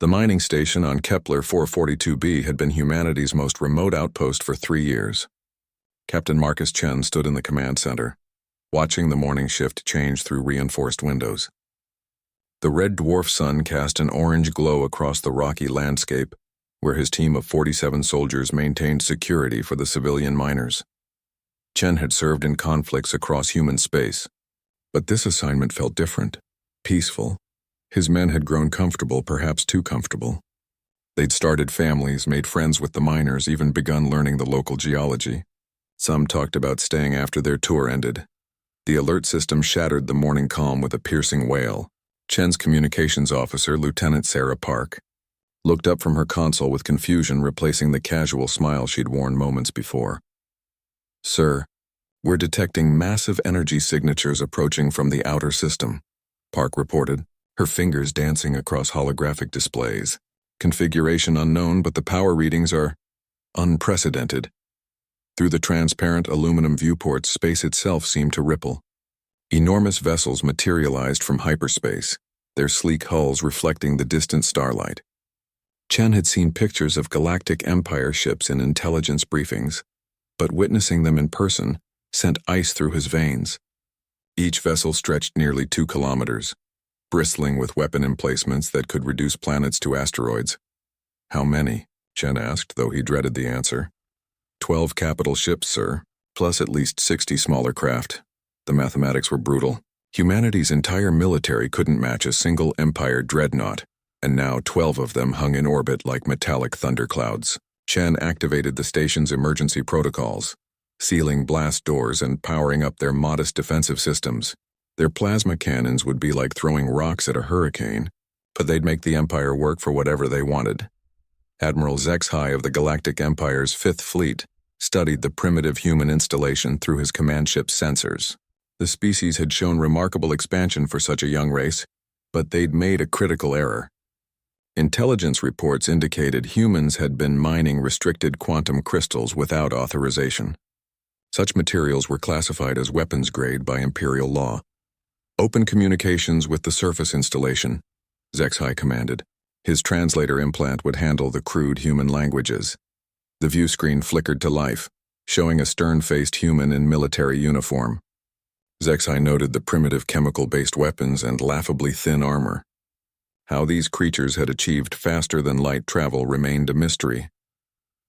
The mining station on Kepler 442b had been humanity's most remote outpost for 3 years. Captain Marcus Chen stood in the command center, watching the morning shift change through reinforced windows. The red dwarf sun cast an orange glow across the rocky landscape, where his team of 47 soldiers maintained security for the civilian miners. Chen had served in conflicts across human space, but this assignment felt different, peaceful. His men had grown comfortable, perhaps too comfortable. They'd started families, made friends with the miners, even begun learning the local geology. Some talked about staying after their tour ended. The alert system shattered the morning calm with a piercing wail. Chen's communications officer, Lieutenant Sarah Park, looked up from her console with confusion replacing the casual smile she'd worn moments before. "Sir, we're detecting massive energy signatures approaching from the outer system," Park reported, her fingers dancing across holographic displays. "Configuration unknown, but the power readings are unprecedented." Through the transparent aluminum viewports, space itself seemed to ripple. Enormous vessels materialized from hyperspace, their sleek hulls reflecting the distant starlight. Chen had seen pictures of Galactic Empire ships in intelligence briefings, but witnessing them in person sent ice through his veins. Each vessel stretched nearly 2 kilometers, bristling with weapon emplacements that could reduce planets to asteroids. "How many?" Chen asked, though he dreaded the answer. 12 capital ships, sir, plus at least 60 smaller craft." The mathematics were brutal. Humanity's entire military couldn't match a single Empire dreadnought, and now 12 of them hung in orbit like metallic thunderclouds. Chen activated the station's emergency protocols, sealing blast doors and powering up their modest defensive systems. Their plasma cannons would be like throwing rocks at a hurricane, but they'd make the Empire work for whatever they wanted. Admiral HFY of the Galactic Empire's 5th Fleet studied the primitive human installation through his command ship's sensors. The species had shown remarkable expansion for such a young race, but they'd made a critical error. Intelligence reports indicated humans had been mining restricted quantum crystals without authorization. Such materials were classified as weapons grade by imperial law. "Open communications with the surface installation," HFY commanded. His translator implant would handle the crude human languages. The view screen flickered to life, showing a stern-faced human in military uniform. HFY noted the primitive chemical-based weapons and laughably thin armor. How these creatures had achieved faster-than-light travel remained a mystery.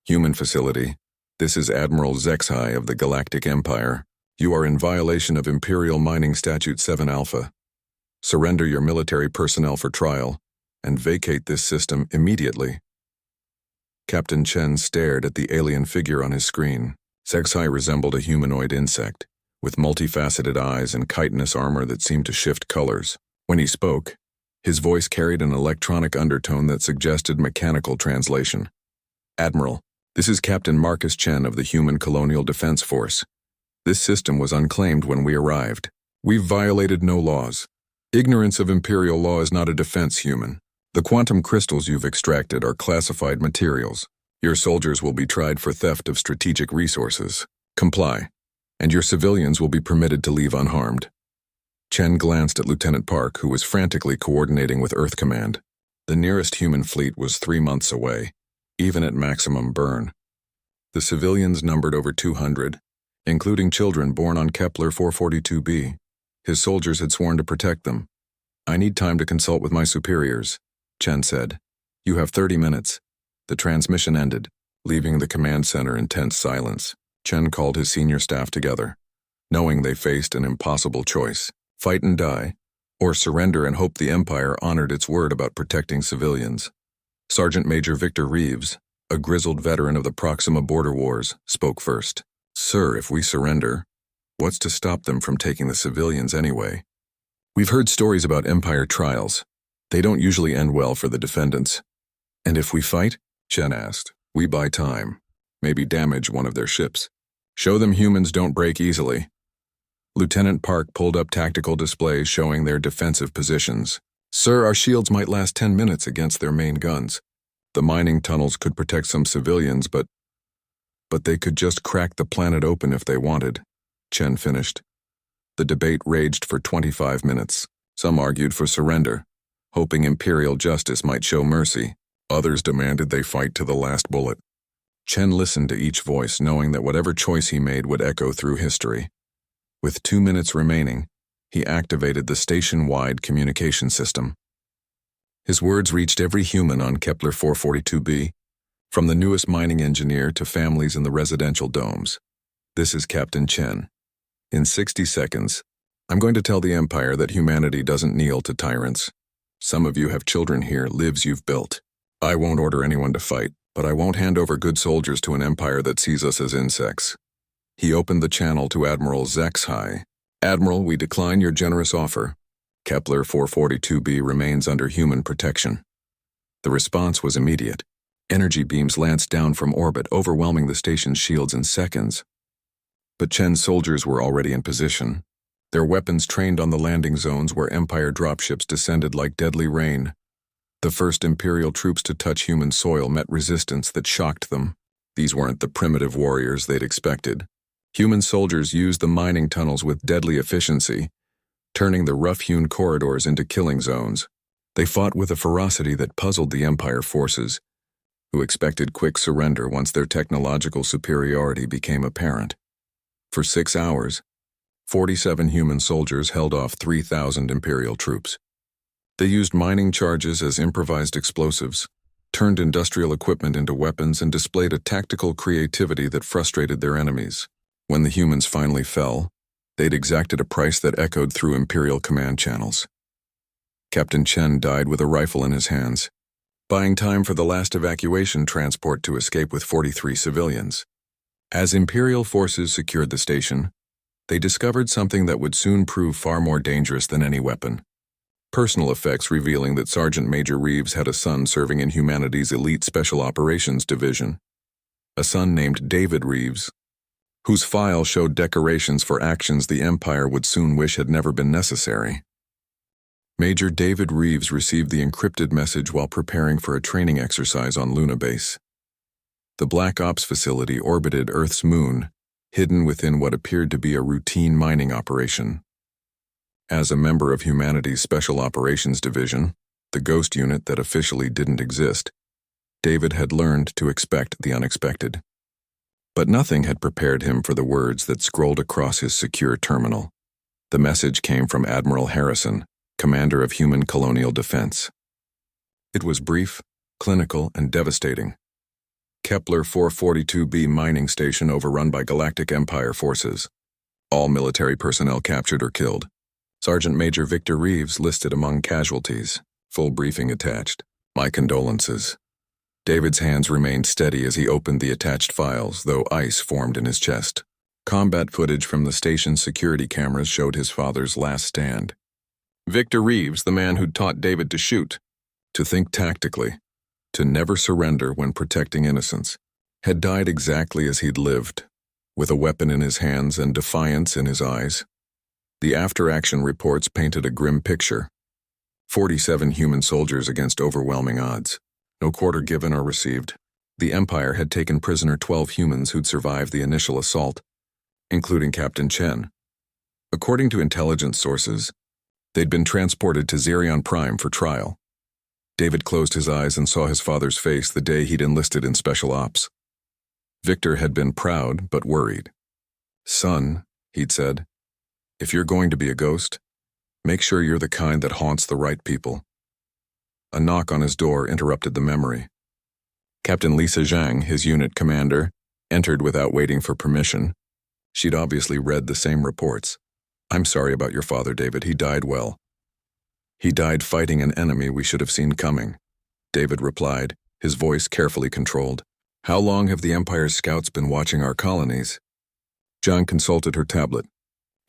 "Human facility, this is Admiral HFY of the Galactic Empire. You are in violation of Imperial Mining Statute 7 Alpha. Surrender your military personnel for trial, and vacate this system immediately." Captain Chen stared at the alien figure on his screen. HFY resembled a humanoid insect, with multifaceted eyes and chitinous armor that seemed to shift colors. When he spoke, his voice carried an electronic undertone that suggested mechanical translation. "Admiral, this is Captain Marcus Chen of the Human Colonial Defense Force. This system was unclaimed when we arrived. We've violated no laws. Ignorance of Imperial law is not a defense, human. The quantum crystals you've extracted are classified materials. Your soldiers will be tried for theft of strategic resources. Comply, and your civilians will be permitted to leave unharmed." Chen glanced at Lieutenant Park, who was frantically coordinating with Earth Command. The nearest human fleet was 3 months away, even at maximum burn. The civilians numbered over 200, including children born on Kepler 442b. His soldiers had sworn to protect them. "I need time to consult with my superiors," Chen said. "You have 30 minutes." The transmission ended, leaving the command center in tense silence. Chen called his senior staff together, knowing they faced an impossible choice: fight and die, or surrender and hope the Empire honored its word about protecting civilians. Sergeant Major Victor Reeves, a grizzled veteran of the Proxima border wars, spoke first. "Sir, if we surrender, what's to stop them from taking the civilians anyway? We've heard stories about Empire trials. They don't usually end well for the defendants." "And if we fight?" Chen asked. "We buy time. Maybe damage one of their ships. Show them humans don't break easily." Lieutenant Park pulled up tactical displays showing their defensive positions. "Sir, our shields might last 10 minutes against their main guns. The mining tunnels could protect some civilians, but they could just crack the planet open if they wanted," Chen finished. The debate raged for 25 minutes. Some argued for surrender. hoping imperial justice might show mercy. Others demanded they fight to the last bullet. Chen listened to each voice, knowing that whatever choice he made would echo through history. With 2 minutes remaining, he activated the station-wide communication system. His words reached every human on Kepler 442b, from the newest mining engineer to families in the residential domes. This is Captain Chen. In 60 seconds, I'm going to tell the Empire that humanity doesn't kneel to tyrants. Some of you have children here, lives you've built. I won't order anyone to fight, but I won't hand over good soldiers to an empire that sees us as insects. He opened the channel to Admiral Zexhai. Admiral, we decline your generous offer. Kepler 442b remains under human protection. The response was immediate. Energy beams lanced down from orbit, overwhelming the station's shields in seconds. But Chen's soldiers were already in position, their weapons trained on the landing zones where Empire dropships descended like deadly rain. The first Imperial troops to touch human soil met resistance that shocked them. These weren't the primitive warriors they'd expected. Human soldiers used the mining tunnels with deadly efficiency, turning the rough-hewn corridors into killing zones. They fought with a ferocity that puzzled the Empire forces, who expected quick surrender once their technological superiority became apparent. For 6 hours, 47 human soldiers held off 3,000 Imperial troops. They used mining charges as improvised explosives, turned industrial equipment into weapons, and displayed a tactical creativity that frustrated their enemies. When the humans finally fell, they'd exacted a price that echoed through Imperial command channels. Captain Chen died with a rifle in his hands, buying time for the last evacuation transport to escape with 43 civilians. As Imperial forces secured the station, they discovered something that would soon prove far more dangerous than any weapon. Personal effects revealing that Sergeant Major Reeves had a son serving in humanity's elite Special Operations Division. A son named David Reeves, whose file showed decorations for actions the Empire would soon wish had never been necessary. Major David Reeves received the encrypted message while preparing for a training exercise on Luna Base. The Black Ops facility orbited Earth's moon, hidden within what appeared to be a routine mining operation. As a member of humanity's Special Operations Division, the ghost unit that officially didn't exist, David had learned to expect the unexpected. But nothing had prepared him for the words that scrolled across his secure terminal. The message came from Admiral Harrison, commander of Human Colonial Defense. It was brief, clinical, and devastating. Kepler 442b mining station overrun by Galactic Empire forces. All military personnel captured or killed. Sergeant Major Victor Reeves listed among casualties. Full briefing attached. My condolences. David's hands remained steady as he opened the attached files, though ice formed in his chest. Combat footage from the station's security cameras showed his father's last stand. Victor Reeves, the man who'd taught David to shoot, to think tactically, to never surrender when protecting innocents, had died exactly as he'd lived, with a weapon in his hands and defiance in his eyes. The after-action reports painted a grim picture. 47 human soldiers against overwhelming odds. No quarter given or received. The Empire had taken prisoner 12 humans who'd survived the initial assault, including Captain Chen. According to intelligence sources, they'd been transported to Zerion Prime for trial. David closed his eyes and saw his father's face the day he'd enlisted in Special Ops. Victor had been proud but worried. Son, he'd said, if you're going to be a ghost, make sure you're the kind that haunts the right people. A knock on his door interrupted the memory. Captain Lisa Zhang, his unit commander, entered without waiting for permission. She'd obviously read the same reports. I'm sorry about your father, David. He died well. He died fighting an enemy we should have seen coming, David replied, his voice carefully controlled. How long have the Empire's scouts been watching our colonies? Zhang consulted her tablet.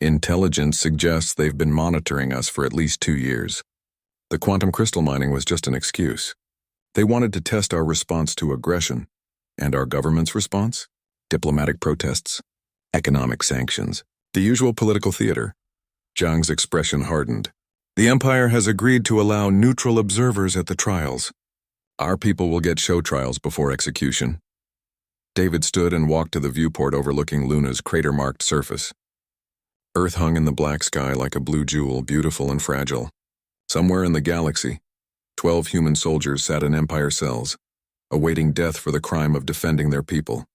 Intelligence suggests they've been monitoring us for at least 2 years. The quantum crystal mining was just an excuse. They wanted to test our response to aggression. And our government's response? Diplomatic protests, economic sanctions, the usual political theater. Zhang's expression hardened. The Empire has agreed to allow neutral observers at the trials. Our people will get show trials before execution. David stood and walked to the viewport overlooking Luna's crater-marked surface. Earth hung in the black sky like a blue jewel, beautiful and fragile. Somewhere in the galaxy, 12 human soldiers sat in Empire cells, awaiting death for the crime of defending their people.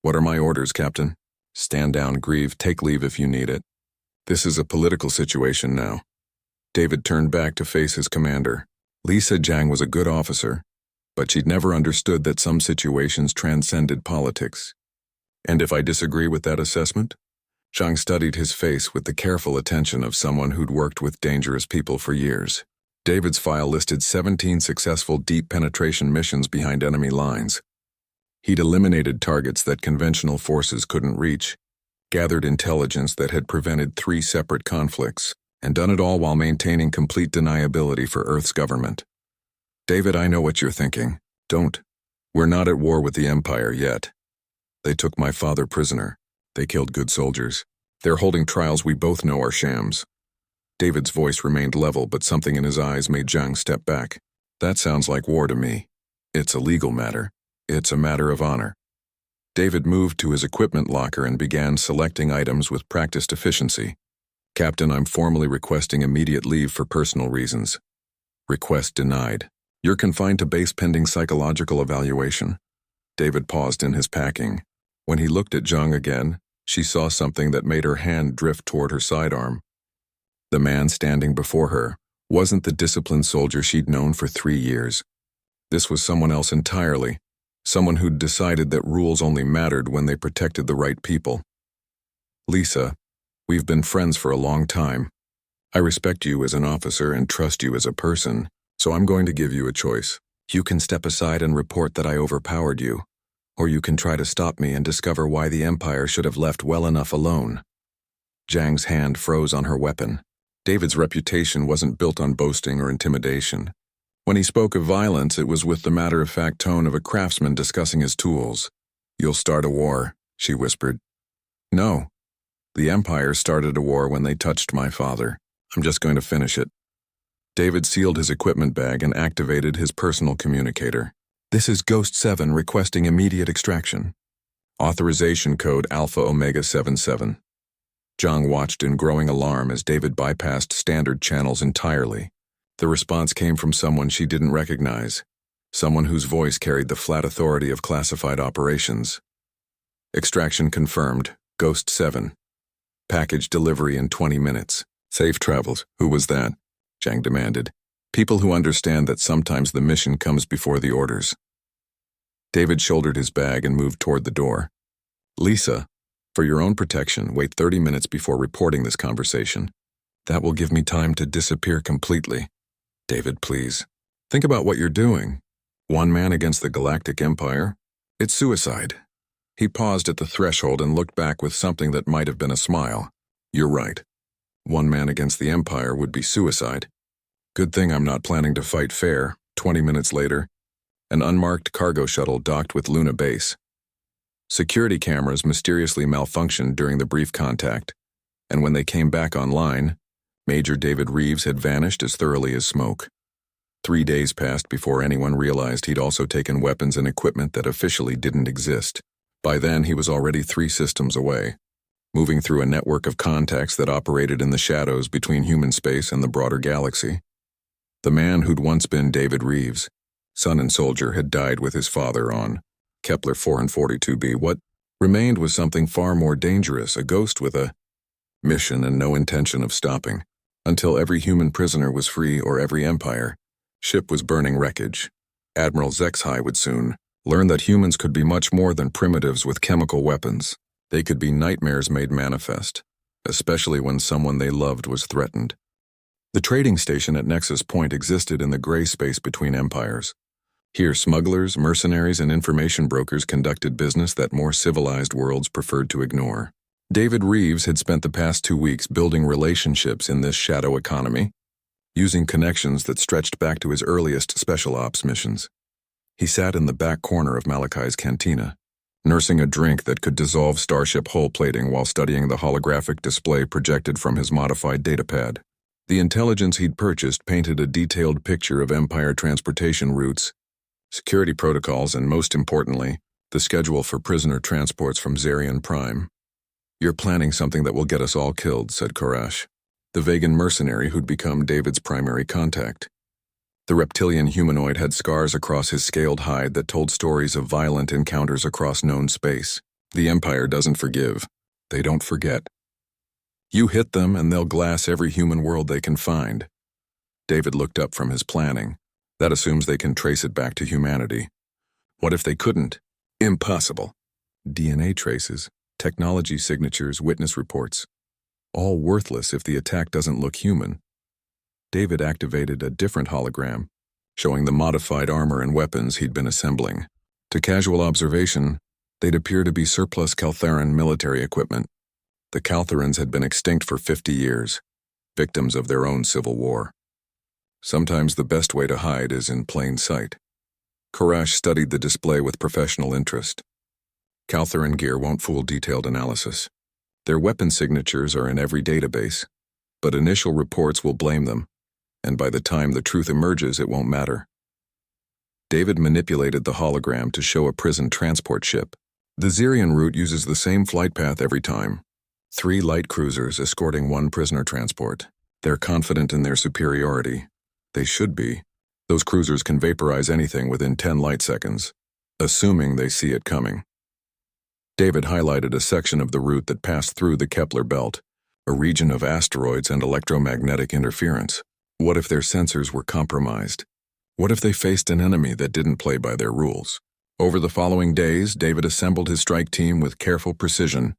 What are my orders, Captain? Stand down, Grieve. Take leave if you need it. This is a political situation now. David turned back to face his commander. Lisa Zhang was a good officer, but she'd never understood that some situations transcended politics. And if I disagree with that assessment? Zhang studied his face with the careful attention of someone who'd worked with dangerous people for years. David's file listed 17 successful deep penetration missions behind enemy lines. He'd eliminated targets that conventional forces couldn't reach, gathered intelligence that had prevented 3 separate conflicts, and done it all while maintaining complete deniability for Earth's government. David, I know what you're thinking. Don't. We're not at war with the Empire yet. They took my father prisoner. They killed good soldiers. They're holding trials we both know are shams. David's voice remained level, but something in his eyes made Zhang step back. That sounds like war to me. It's a legal matter. It's a matter of honor. David moved to his equipment locker and began selecting items with practiced efficiency. Captain, I'm formally requesting immediate leave for personal reasons. Request denied. You're confined to base pending psychological evaluation. David paused in his packing. When he looked at Zhang again, she saw something that made her hand drift toward her sidearm. The man standing before her wasn't the disciplined soldier she'd known for 3 years. This was someone else entirely, someone who'd decided that rules only mattered when they protected the right people. Lisa, we've been friends for a long time. I respect you as an officer and trust you as a person, so I'm going to give you a choice. You can step aside and report that I overpowered you, or you can try to stop me and discover why the Empire should have left well enough alone. Zhang's hand froze on her weapon. David's reputation wasn't built on boasting or intimidation. When he spoke of violence, it was with the matter-of-fact tone of a craftsman discussing his tools. You'll start a war, she whispered. No. The Empire started a war when they touched my father. I'm just going to finish it. David sealed his equipment bag and activated his personal communicator. This is Ghost 7 requesting immediate extraction. Authorization code Alpha Omega 77. Zhang watched in growing alarm as David bypassed standard channels entirely. The response came from someone she didn't recognize, someone whose voice carried the flat authority of classified operations. Extraction confirmed, Ghost 7. Package delivery in 20 minutes. Safe travels. Who was that? Zhang demanded. People who understand that sometimes the mission comes before the orders. David shouldered his bag and moved toward the door. Lisa, for your own protection, wait 30 minutes before reporting this conversation. That will give me time to disappear completely. David, please. Think about what you're doing. One man against the Galactic Empire? It's suicide. He paused at the threshold and looked back with something that might have been a smile. You're right. One man against the Empire would be suicide. Good thing I'm not planning to fight fair. 20 minutes later, an unmarked cargo shuttle docked with Luna Base. Security cameras mysteriously malfunctioned during the brief contact, and when they came back online, Major David Reeves had vanished as thoroughly as smoke. 3 days passed before anyone realized he'd also taken weapons and equipment that officially didn't exist. By then, he was already 3 systems away, moving through a network of contacts that operated in the shadows between human space and the broader galaxy. The man who'd once been David Reeves, son and soldier, had died with his father on Kepler 442b. What remained was something far more dangerous, a ghost with a mission and no intention of stopping, until every human prisoner was free or every empire ship was burning wreckage. Admiral Zexhai would soon learn that humans could be much more than primitives with chemical weapons. They could be nightmares made manifest, especially when someone they loved was threatened. The trading station at Nexus Point existed in the gray space between empires. Here, smugglers, mercenaries, and information brokers conducted business that more civilized worlds preferred to ignore. David Reeves had spent the past 2 weeks building relationships in this shadow economy, using connections that stretched back to his earliest special ops missions. He sat in the back corner of Malachi's cantina, nursing a drink that could dissolve starship hull plating while studying the holographic display projected from his modified datapad. The intelligence he'd purchased painted a detailed picture of Empire transportation routes, security protocols, and most importantly, the schedule for prisoner transports from Zarian Prime. You're planning something that will get us all killed, said Korash, the Vegan mercenary who'd become David's primary contact. The reptilian humanoid had scars across his scaled hide that told stories of violent encounters across known space. The Empire doesn't forgive. They don't forget. You hit them and they'll glass every human world they can find. David looked up from his planning. That assumes they can trace it back to humanity. What if they couldn't? Impossible. DNA traces, technology signatures, witness reports. All worthless if the attack doesn't look human. David activated a different hologram, showing the modified armor and weapons he'd been assembling. To casual observation, they'd appear to be surplus Caltheran military equipment. The Caltherans had been extinct for 50 years, victims of their own civil war. Sometimes the best way to hide is in plain sight. Korash studied the display with professional interest. Caltheran gear won't fool detailed analysis. Their weapon signatures are in every database, but initial reports will blame them, and by the time the truth emerges, it won't matter. David manipulated the hologram to show a prison transport ship. The Xerian route uses the same flight path every time. 3 light cruisers escorting 1 prisoner transport. They're confident in their superiority. They should be. Those cruisers can vaporize anything within 10 light seconds, assuming they see it coming. David highlighted a section of the route that passed through the Kepler belt, a region of asteroids and electromagnetic interference. What if their sensors were compromised? What if they faced an enemy that didn't play by their rules? Over the following days, David assembled his strike team with careful precision.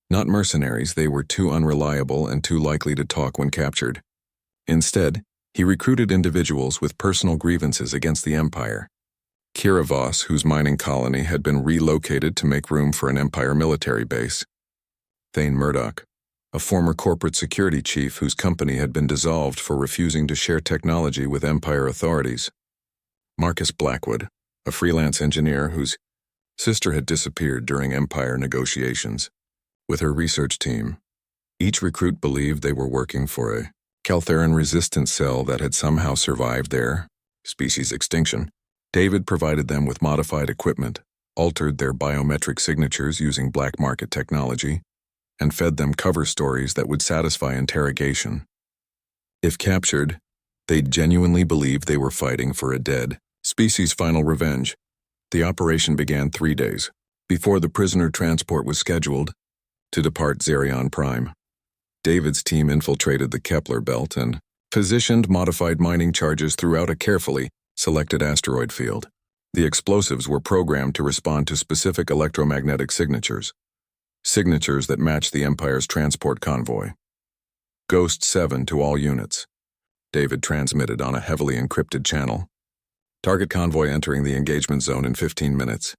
Not mercenaries, they were too unreliable and too likely to talk when captured. Instead, he recruited individuals with personal grievances against the Empire. Kira Voss, whose mining colony had been relocated to make room for an Empire military base. Thane Murdoch, a former corporate security chief whose company had been dissolved for refusing to share technology with Empire authorities. Marcus Blackwood, a freelance engineer whose sister had disappeared during Empire negotiations. With her research team, each recruit believed they were working for a Caltheran resistance cell that had somehow survived their species extinction. David provided them with modified equipment, altered their biometric signatures using black market technology, and fed them cover stories that would satisfy interrogation. If captured, they'd genuinely believe they were fighting for a dead species' final revenge. The operation began 3 days before the prisoner transport was scheduled to depart Xerion Prime. David's team infiltrated the Kepler belt and positioned modified mining charges throughout a carefully selected asteroid field. The explosives were programmed to respond to specific electromagnetic signatures that matched the Empire's transport convoy. Ghost 7 to all units. David transmitted on a heavily encrypted channel. Target convoy entering the engagement zone in 15 minutes.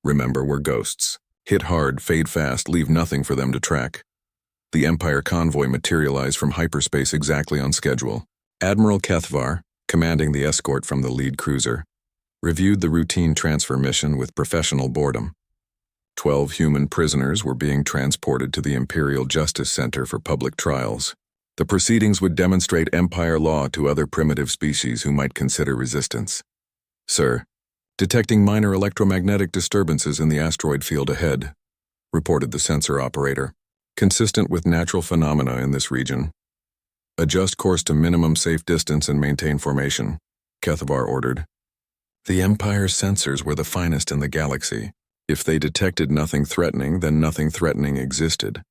Remember, we're ghosts. Hit hard, fade fast, leave nothing for them to track. The Empire convoy materialized from hyperspace exactly on schedule. Admiral Kethvar, commanding the escort from the lead cruiser, reviewed the routine transfer mission with professional boredom. 12 human prisoners were being transported to the Imperial Justice Center for public trials. The proceedings would demonstrate Empire law to other primitive species who might consider resistance. Sir, detecting minor electromagnetic disturbances in the asteroid field ahead, reported the sensor operator, consistent with natural phenomena in this region. Adjust course to minimum safe distance and maintain formation, Kethvar ordered. The Empire's sensors were the finest in the galaxy. If they detected nothing threatening, then nothing threatening existed.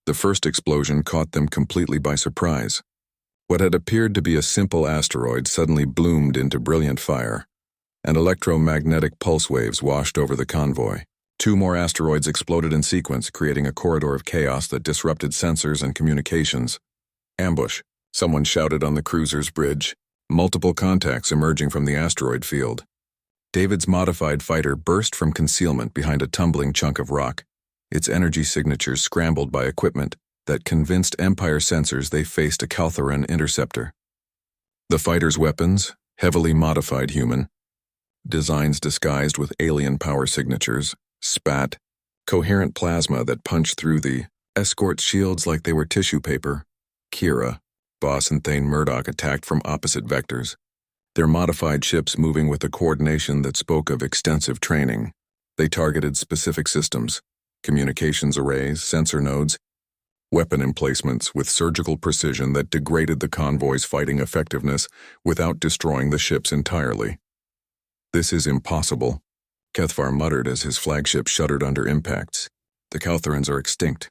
The first explosion caught them completely by surprise. What had appeared to be a simple asteroid suddenly bloomed into brilliant fire, and electromagnetic pulse waves washed over the convoy. 2 more asteroids exploded in sequence, creating a corridor of chaos that disrupted sensors and communications. Ambush, someone shouted on the cruiser's bridge, multiple contacts emerging from the asteroid field. David's modified fighter burst from concealment behind a tumbling chunk of rock, its energy signatures scrambled by equipment that convinced Empire sensors they faced a Caltheran interceptor. The fighter's weapons, heavily modified human, designs disguised with alien power signatures, spat, coherent plasma that punched through the escort shields like they were tissue paper. Kira, Voss and Thane Murdoch attacked from opposite vectors, their modified ships moving with a coordination that spoke of extensive training. They targeted specific systems, communications arrays, sensor nodes, weapon emplacements with surgical precision that degraded the convoy's fighting effectiveness without destroying the ships entirely. "This is impossible," Kethvar muttered as his flagship shuddered under impacts. "The Caltharans are extinct."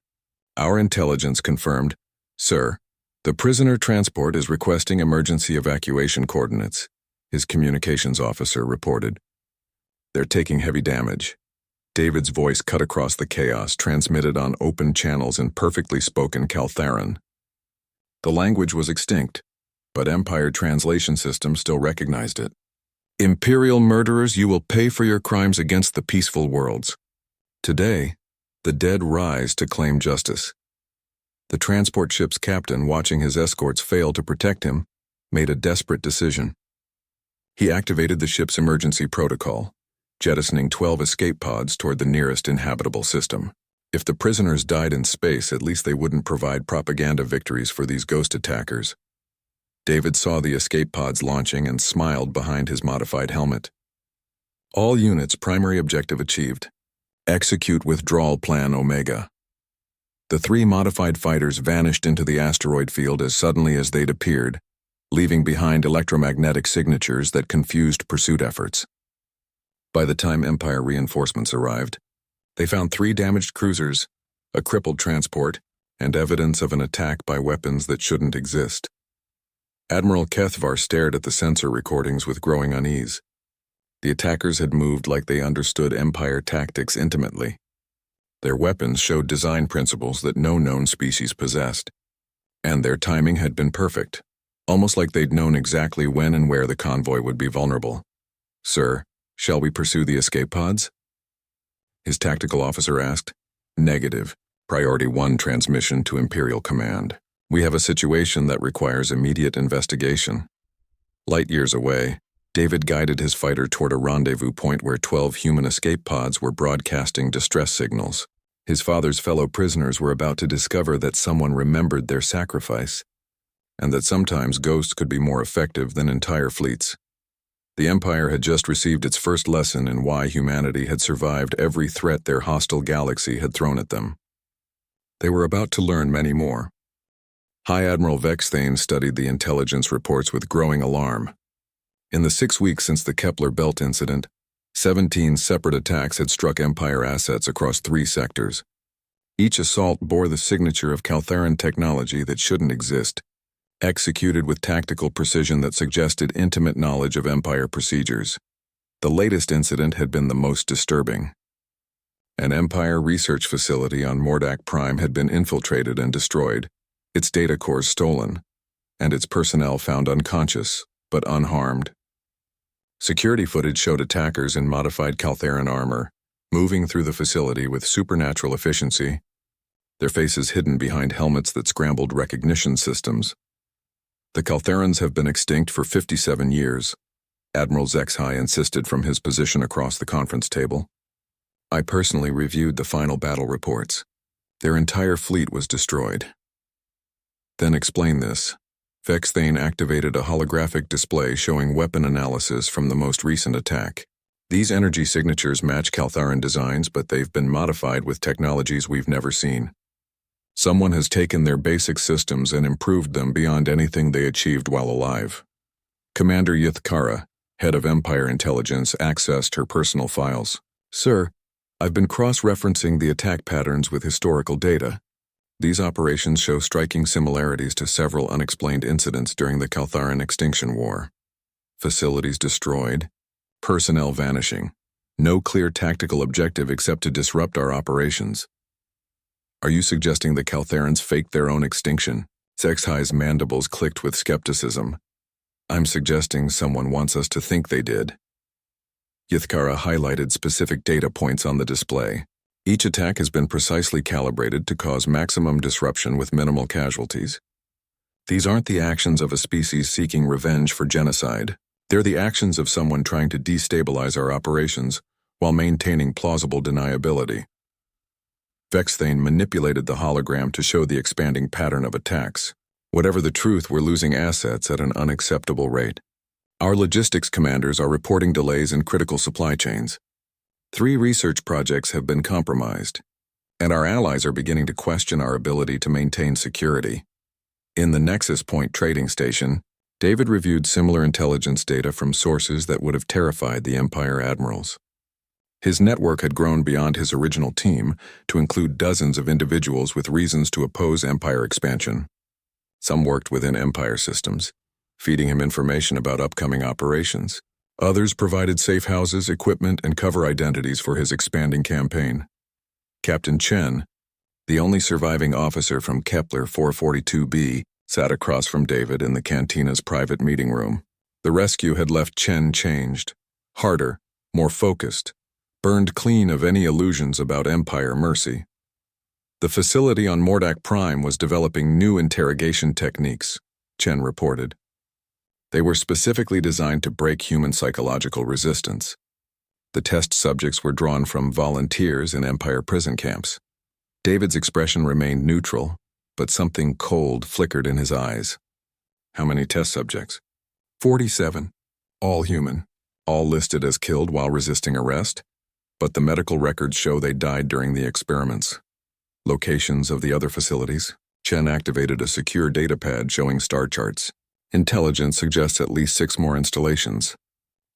"Our intelligence confirmed, sir. The prisoner transport is requesting emergency evacuation coordinates," his communications officer reported. "They're taking heavy damage." David's voice cut across the chaos, transmitted on open channels in perfectly spoken Caltharan. The language was extinct, but Empire translation systems still recognized it. "Imperial murderers, you will pay for your crimes against the peaceful worlds. Today, the dead rise to claim justice." The transport ship's captain, watching his escorts fail to protect him, made a desperate decision. He activated the ship's emergency protocol, jettisoning 12 escape pods toward the nearest inhabitable system. If the prisoners died in space, at least they wouldn't provide propaganda victories for these ghost attackers. David saw the escape pods launching and smiled behind his modified helmet. "All units, primary objective achieved. Execute withdrawal plan Omega." The 3 modified fighters vanished into the asteroid field as suddenly as they'd appeared, leaving behind electromagnetic signatures that confused pursuit efforts. By the time Empire reinforcements arrived, they found 3 damaged cruisers, a crippled transport, and evidence of an attack by weapons that shouldn't exist. Admiral Kethvar stared at the sensor recordings with growing unease. The attackers had moved like they understood Empire tactics intimately. Their weapons showed design principles that no known species possessed. And their timing had been perfect, almost like they'd known exactly when and where the convoy would be vulnerable. "Sir, shall we pursue the escape pods?" his tactical officer asked. "Negative. Priority 1 transmission to Imperial Command. We have a situation that requires immediate investigation." Light years away, David guided his fighter toward a rendezvous point where 12 human escape pods were broadcasting distress signals. His father's fellow prisoners were about to discover that someone remembered their sacrifice, and that sometimes ghosts could be more effective than entire fleets. The Empire had just received its first lesson in why humanity had survived every threat their hostile galaxy had thrown at them. They were about to learn many more. High Admiral Vexthane studied the intelligence reports with growing alarm. In the 6 weeks since the Kepler Belt incident, 17 separate attacks had struck Empire assets across 3 sectors. Each assault bore the signature of Caltharan technology that shouldn't exist, executed with tactical precision that suggested intimate knowledge of Empire procedures. The latest incident had been the most disturbing. An Empire research facility on Mordak Prime had been infiltrated and destroyed, its data cores stolen, and its personnel found unconscious, but unharmed. Security footage showed attackers in modified Caltharan armor, moving through the facility with supernatural efficiency, their faces hidden behind helmets that scrambled recognition systems. "The Caltharans have been extinct for 57 years, Admiral Zexhai insisted from his position across the conference table. "I personally reviewed the final battle reports. Their entire fleet was destroyed." "Then explain this." Vexthane activated a holographic display showing weapon analysis from the most recent attack. "These energy signatures match Caltharan designs, but they've been modified with technologies we've never seen. Someone has taken their basic systems and improved them beyond anything they achieved while alive." Commander Yithkara, head of Empire Intelligence, accessed her personal files. "Sir, I've been cross-referencing the attack patterns with historical data. These operations show striking similarities to several unexplained incidents during the Caltharan Extinction War. Facilities destroyed, personnel vanishing, no clear tactical objective except to disrupt our operations." "Are you suggesting the Caltharans faked their own extinction?" Zexhai's mandibles clicked with skepticism. "I'm suggesting someone wants us to think they did." Yithkara highlighted specific data points on the display. "Each attack has been precisely calibrated to cause maximum disruption with minimal casualties. These aren't the actions of a species seeking revenge for genocide. They're the actions of someone trying to destabilize our operations while maintaining plausible deniability." Vexthane manipulated the hologram to show the expanding pattern of attacks. "Whatever the truth, we're losing assets at an unacceptable rate. Our logistics commanders are reporting delays in critical supply chains. 3 research projects have been compromised. and our allies are beginning to question our ability to maintain security. In the Nexus Point trading station, David reviewed similar intelligence data from sources that would have terrified the Empire admirals. His network had grown beyond his original team to include dozens of individuals with reasons to oppose Empire expansion. Some worked within Empire systems, feeding him information about upcoming operations. Others provided safe houses, equipment, and cover identities for his expanding campaign. Captain Chen, the only surviving officer from Kepler 442b, sat across from David in the cantina's private meeting room. The rescue had left Chen changed, harder, more focused, burned clean of any illusions about Empire mercy. The facility on Mordak Prime was developing new interrogation techniques, Chen reported. They were specifically designed to break human psychological resistance. The test subjects were drawn from volunteers in Empire prison camps. David's expression remained neutral, but something cold flickered in his eyes. How many test subjects? 47. All human, all listed as killed while resisting arrest, but the medical records show they died during the experiments. Locations of the other facilities. Chen activated a secure datapad showing star charts. Intelligence suggests at least 6 more installations.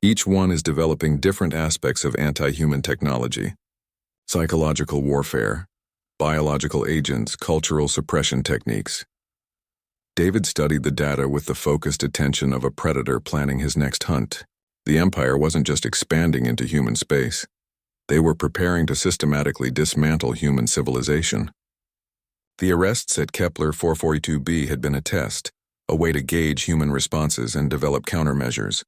Each one is developing different aspects of anti-human technology. Psychological warfare, biological agents, cultural suppression techniques. David studied the data with the focused attention of a predator planning his next hunt. The Empire wasn't just expanding into human space. They were preparing to systematically dismantle human civilization. The arrests at Kepler 442b had been a test, a way to gauge human responses and develop countermeasures.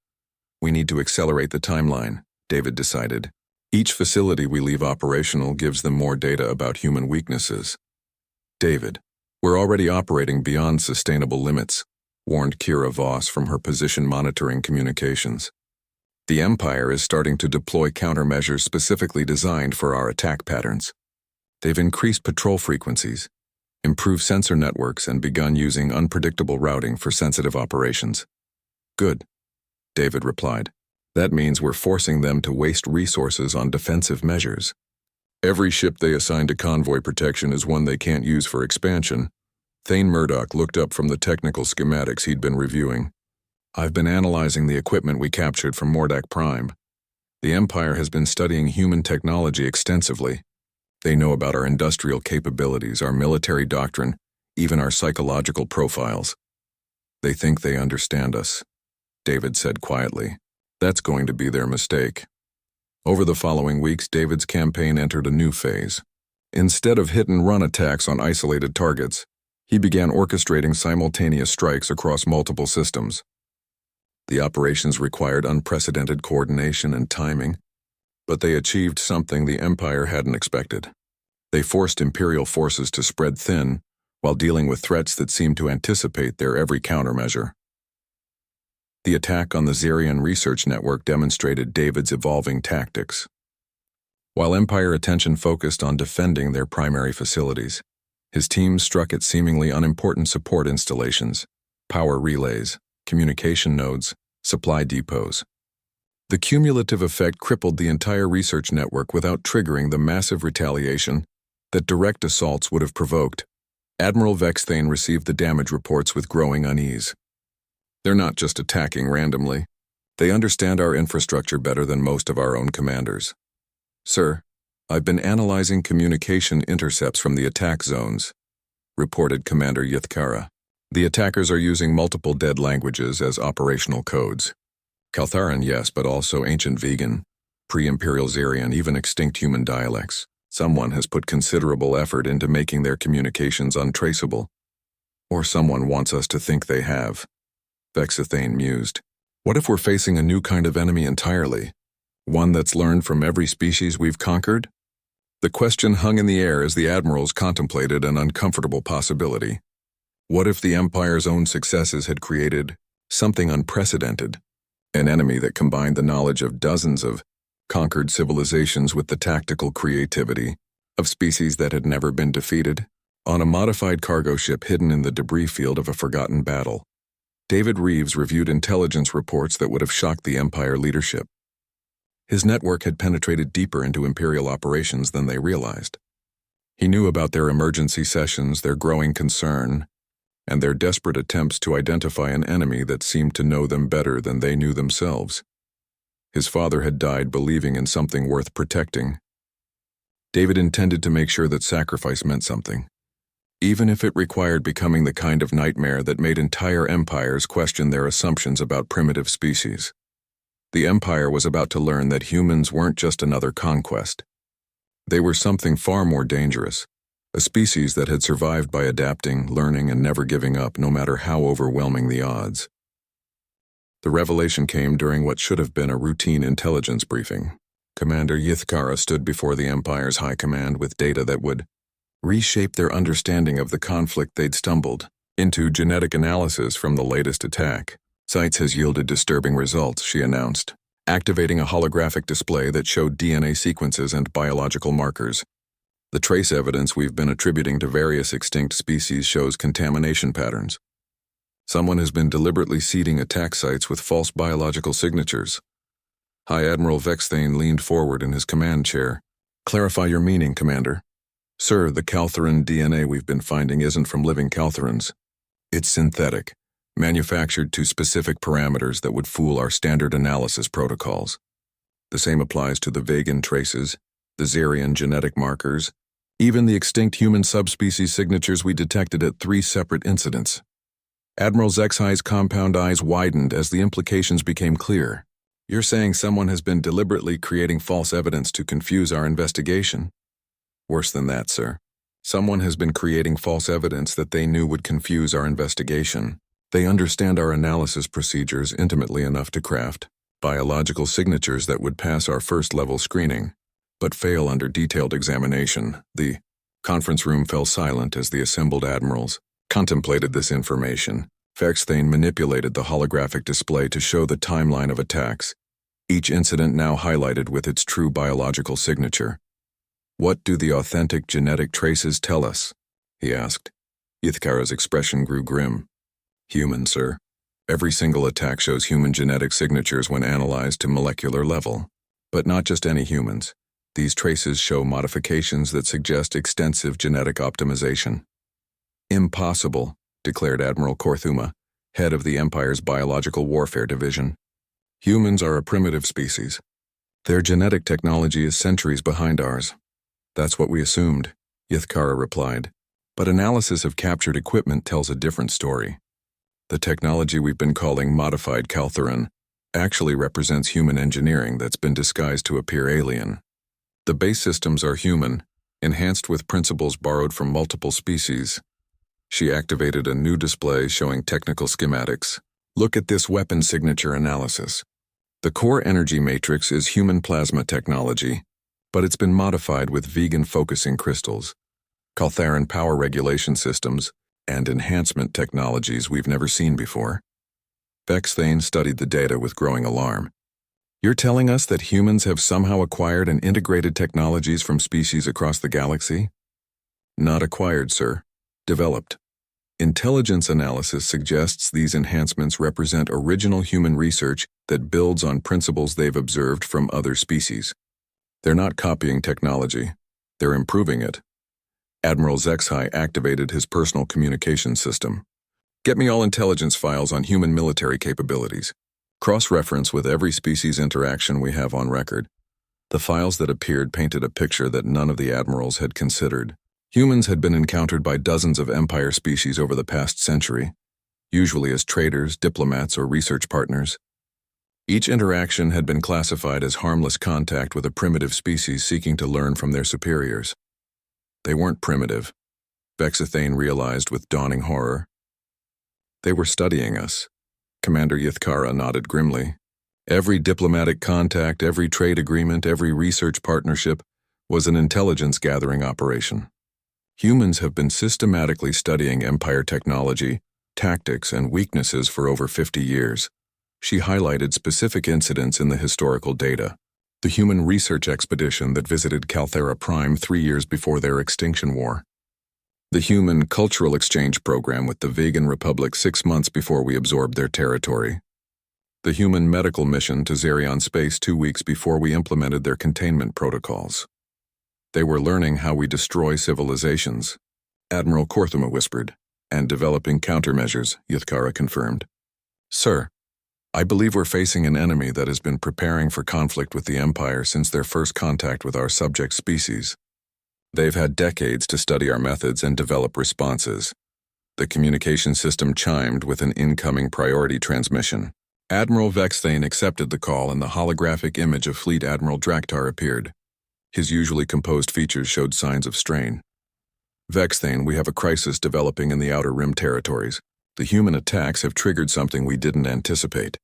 We need to accelerate the timeline, David decided. Each facility we leave operational gives them more data about human weaknesses. David, we're already operating beyond sustainable limits, warned Kira Voss from her position monitoring communications. The Empire is starting to deploy countermeasures specifically designed for our attack patterns. They've increased patrol frequencies, improved sensor networks, and begun using unpredictable routing for sensitive operations. Good, David replied. That means we're forcing them to waste resources on defensive measures. Every ship they assign to convoy protection is one they can't use for expansion. Thane Murdoch looked up from the technical schematics he'd been reviewing. I've been analyzing the equipment we captured from Mordak Prime. The Empire has been studying human technology extensively. They know about our industrial capabilities, our military doctrine, even our psychological profiles. They think they understand us, David said quietly. That's going to be their mistake. Over the following weeks, David's campaign entered a new phase. Instead of hit-and-run attacks on isolated targets, he began orchestrating simultaneous strikes across multiple systems. The operations required unprecedented coordination and timing, but they achieved something the Empire hadn't expected. They forced Imperial forces to spread thin while dealing with threats that seemed to anticipate their every countermeasure. The attack on the Zerian Research Network demonstrated David's evolving tactics. While Empire attention focused on defending their primary facilities, his team struck at seemingly unimportant support installations, power relays, communication nodes, supply depots. The cumulative effect crippled the entire research network without triggering the massive retaliation that direct assaults would have provoked. Admiral Vexthane received the damage reports with growing unease. They're not just attacking randomly. They understand our infrastructure better than most of our own commanders. Sir, I've been analyzing communication intercepts from the attack zones, reported Commander Yithkara. The attackers are using multiple dead languages as operational codes. Kaltharan, yes, but also ancient vegan, pre-Imperial Zerian, even extinct human dialects. Someone has put considerable effort into making their communications untraceable. Or someone wants us to think they have. Vexthane mused. What if we're facing a new kind of enemy entirely? One that's learned from every species we've conquered? The question hung in the air as the admirals contemplated an uncomfortable possibility. What if the Empire's own successes had created something unprecedented? An enemy that combined the knowledge of dozens of conquered civilizations with the tactical creativity of species that had never been defeated, on a modified cargo ship hidden in the debris field of a forgotten battle. David Reeves reviewed intelligence reports that would have shocked the Empire leadership. His network had penetrated deeper into Imperial operations than they realized. He knew about their emergency sessions, their growing concern, and their desperate attempts to identify an enemy that seemed to know them better than they knew themselves. His father had died believing in something worth protecting. David intended to make sure that sacrifice meant something, even if it required becoming the kind of nightmare that made entire empires question their assumptions about primitive species. The Empire was about to learn that humans weren't just another conquest. They were something far more dangerous, a species that had survived by adapting, learning, and never giving up, no matter how overwhelming the odds. The revelation came during what should have been a routine intelligence briefing. Commander Yithkara stood before the Empire's high command with data that would reshape their understanding of the conflict they'd stumbled into. Genetic analysis from the latest attack sites has yielded disturbing results, she announced, activating a holographic display that showed DNA sequences and biological markers. The trace evidence we've been attributing to various extinct species shows contamination patterns. Someone has been deliberately seeding attack sites with false biological signatures. High Admiral Vexthane leaned forward in his command chair. Clarify your meaning, Commander. Sir, the Caltheran DNA we've been finding isn't from living Caltherans. It's synthetic, manufactured to specific parameters that would fool our standard analysis protocols. The same applies to the Vegan traces, the Zerian genetic markers, even the extinct human subspecies signatures we detected at 3 separate incidents. Admiral Zexhi's compound eyes widened as the implications became clear. You're saying someone has been deliberately creating false evidence to confuse our investigation? Worse than that, sir. Someone has been creating false evidence that they knew would confuse our investigation. They understand our analysis procedures intimately enough to craft biological signatures that would pass our first-level screening, but fail under detailed examination. The conference room fell silent as the assembled admirals contemplated this information. Vexthane manipulated the holographic display to show the timeline of attacks, each incident now highlighted with its true biological signature. What do the authentic genetic traces tell us? He asked. Yithkara's expression grew grim. Human, sir. Every single attack shows human genetic signatures when analyzed to molecular level. But not just any humans. These traces show modifications that suggest extensive genetic optimization. Impossible, declared Admiral Korthuma, head of the Empire's Biological Warfare Division. Humans are a primitive species. Their genetic technology is centuries behind ours. That's what we assumed, Yithkara replied. But analysis of captured equipment tells a different story. The technology we've been calling modified Caltheran actually represents human engineering that's been disguised to appear alien. The base systems are human, enhanced with principles borrowed from multiple species. She activated a new display showing technical schematics. Look at this weapon signature analysis. The core energy matrix is human plasma technology, but it's been modified with vegan focusing crystals, Caltheran power regulation systems, and enhancement technologies we've never seen before. Vexthane studied the data with growing alarm. You're telling us that humans have somehow acquired and integrated technologies from species across the galaxy? Not acquired, sir. Developed. Intelligence analysis suggests these enhancements represent original human research that builds on principles they've observed from other species. They're not copying technology. They're improving it. Admiral Zexhi activated his personal communication system. Get me all intelligence files on human military capabilities. Cross-reference with every species interaction we have on record. The files that appeared painted a picture that none of the admirals had considered. Humans had been encountered by dozens of Empire species over the past century, usually as traders, diplomats, or research partners. Each interaction had been classified as harmless contact with a primitive species seeking to learn from their superiors. They weren't primitive, Vexthane realized with dawning horror. They were studying us. Commander Yithkara nodded grimly. Every diplomatic contact, every trade agreement, every research partnership was an intelligence-gathering operation. Humans have been systematically studying Empire technology, tactics, and weaknesses for over 50 years. She highlighted specific incidents in the historical data. The human research expedition that visited Calthera Prime 3 years before their extinction war. The human cultural exchange program with the Vegan Republic 6 months before we absorbed their territory. The human medical mission to Zerion space 2 weeks before we implemented their containment protocols. They were learning how we destroy civilizations, Admiral Korthuma whispered, and developing countermeasures, Yithkara confirmed. Sir, I believe we're facing an enemy that has been preparing for conflict with the Empire since their first contact with our subject species. They've had decades to study our methods and develop responses. The communication system chimed with an incoming priority transmission. Admiral Vexthane accepted the call and the holographic image of Fleet Admiral Draktar appeared. His usually composed features showed signs of strain. Vexthane, we have a crisis developing in the Outer Rim territories. The human attacks have triggered something we didn't anticipate.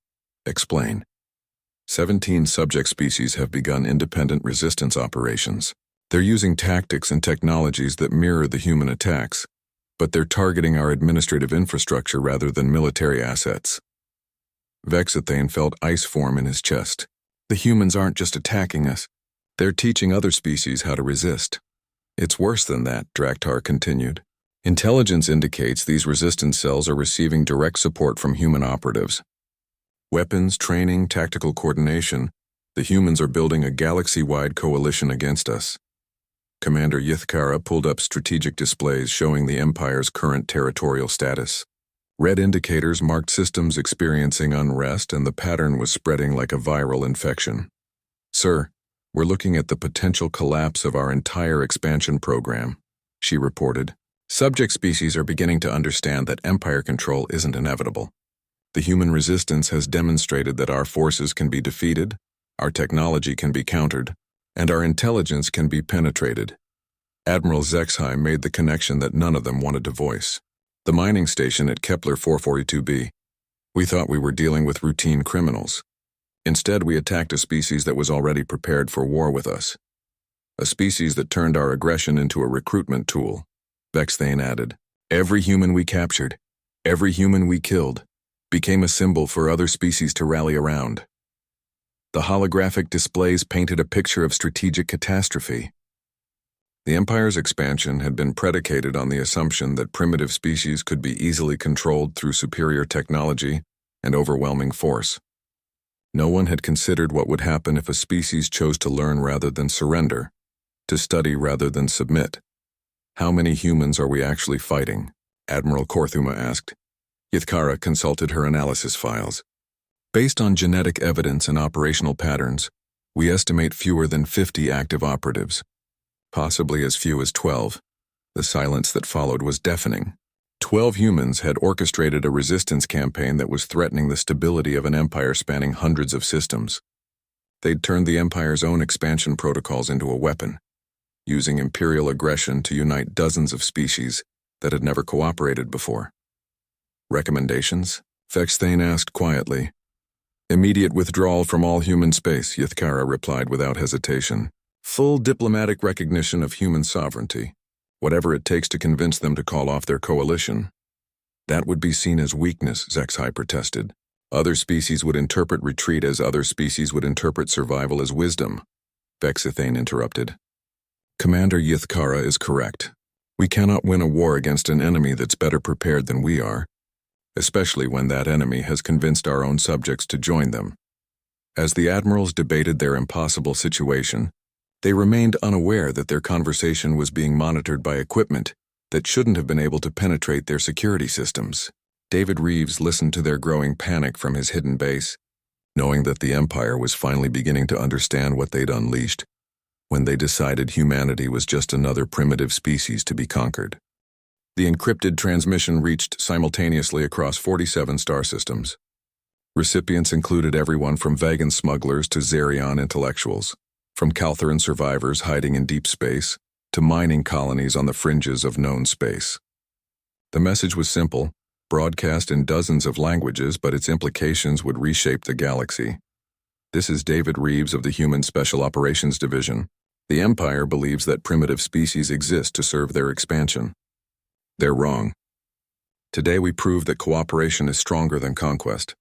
Explain. 17 subject species have begun independent resistance operations. They're using tactics and technologies that mirror the human attacks, but they're targeting our administrative infrastructure rather than military assets. Vexthane felt ice form in his chest. The humans aren't just attacking us. They're teaching other species how to resist. It's worse than that, Draktar continued. Intelligence indicates these resistance cells are receiving direct support from human operatives. Weapons, training, tactical coordination, the humans are building a galaxy-wide coalition against us. Commander Yithkara pulled up strategic displays showing the Empire's current territorial status. Red indicators marked systems experiencing unrest, and the pattern was spreading like a viral infection. Sir, we're looking at the potential collapse of our entire expansion program, she reported. Subject species are beginning to understand that Empire control isn't inevitable. The human resistance has demonstrated that our forces can be defeated, our technology can be countered, and our intelligence can be penetrated. Admiral Zexheim made the connection that none of them wanted to voice. The mining station at Kepler 442b. We thought we were dealing with routine criminals. Instead, we attacked a species that was already prepared for war with us. A species that turned our aggression into a recruitment tool. Vexthane added, every human we captured, every human we killed, became a symbol for other species to rally around. The holographic displays painted a picture of strategic catastrophe. The Empire's expansion had been predicated on the assumption that primitive species could be easily controlled through superior technology and overwhelming force. No one had considered what would happen if a species chose to learn rather than surrender, to study rather than submit. How many humans are we actually fighting? Admiral Korthuma asked. Yithkara consulted her analysis files. Based on genetic evidence and operational patterns, we estimate fewer than 50 active operatives. Possibly as few as 12. The silence that followed was deafening. 12 humans had orchestrated a resistance campaign that was threatening the stability of an empire spanning hundreds of systems. They'd turned the Empire's own expansion protocols into a weapon, using imperial aggression to unite dozens of species that had never cooperated before. Recommendations? Vexthane asked quietly. Immediate withdrawal from all human space, Yithkara replied without hesitation. Full diplomatic recognition of human sovereignty. Whatever it takes to convince them to call off their coalition. That would be seen as weakness, Zexheim protested. Other species would interpret retreat as other species would interpret survival as wisdom. Vexthane interrupted. Commander Yithkara is correct. We cannot win a war against an enemy that's better prepared than we are, especially when that enemy has convinced our own subjects to join them. As the admirals debated their impossible situation, they remained unaware that their conversation was being monitored by equipment that shouldn't have been able to penetrate their security systems. David Reeves listened to their growing panic from his hidden base, knowing that the Empire was finally beginning to understand what they'd unleashed when they decided humanity was just another primitive species to be conquered. The encrypted transmission reached simultaneously across 47 star systems. Recipients included everyone from vegan smugglers to Zerion intellectuals, from Caltheran survivors hiding in deep space to mining colonies on the fringes of known space. The message was simple, broadcast in dozens of languages, but its implications would reshape the galaxy. This is David Reeves of the Human Special Operations Division. The Empire believes that primitive species exist to serve their expansion. They're wrong. Today we prove that cooperation is stronger than conquest,